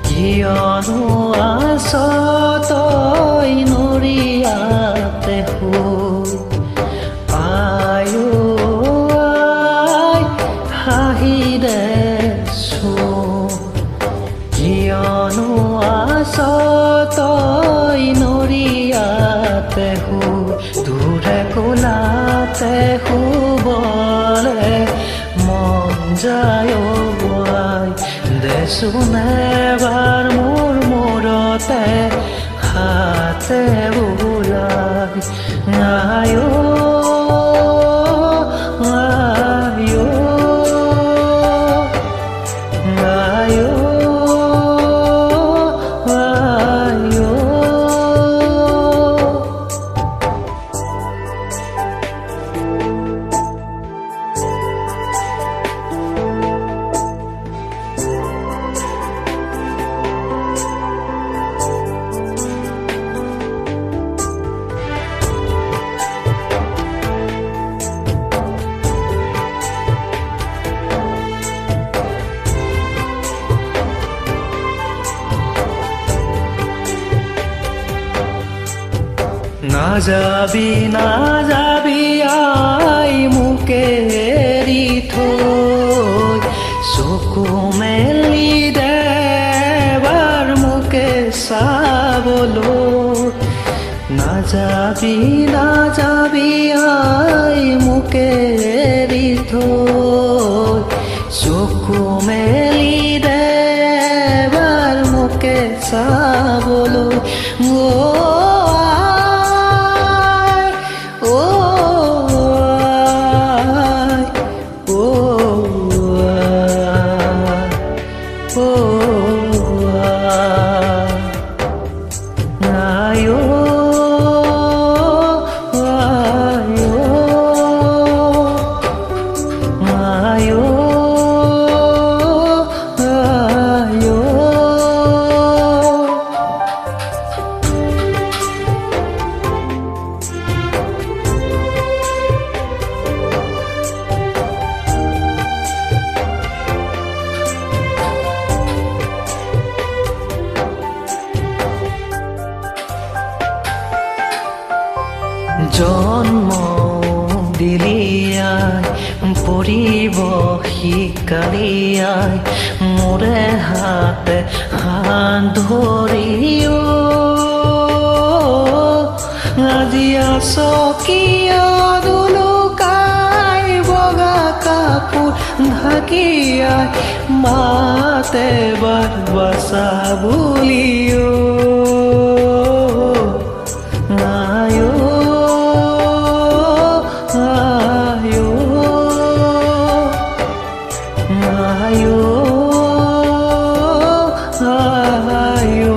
কিয়নো আছ তই নৰিয়াতে হৈ আয়ো আই হাঁহি দেছো কিয়নো আছ তই নৰিয়াতে হৈ দূৰে কোলাতে শুবলে মন যায় দেচোন এবাৰ মোৰ মূৰতে হাতে বুলাই আয়ো আয়ো আয়ো আয়ো নাযাবি নাযাবি আই মোকে এৰি থৈ চকু মেলি দেবাৰ মোকে চাবলৈ নাযাবি নাযাবি আই মোকে এৰি থৈ চকু মেলি দেবাৰ মোকে চাবলৈ জন্ম দিলিয়াই পৰিব শিকালিয়াই মোৰে হাতে হাত ধৰিও আজি আছ কিয় দুলুকাই বগা কাপোৰ ঢাকিয়াই মাতে বাৰ বাচা বুলিও আয়ো আয়ো আয়ো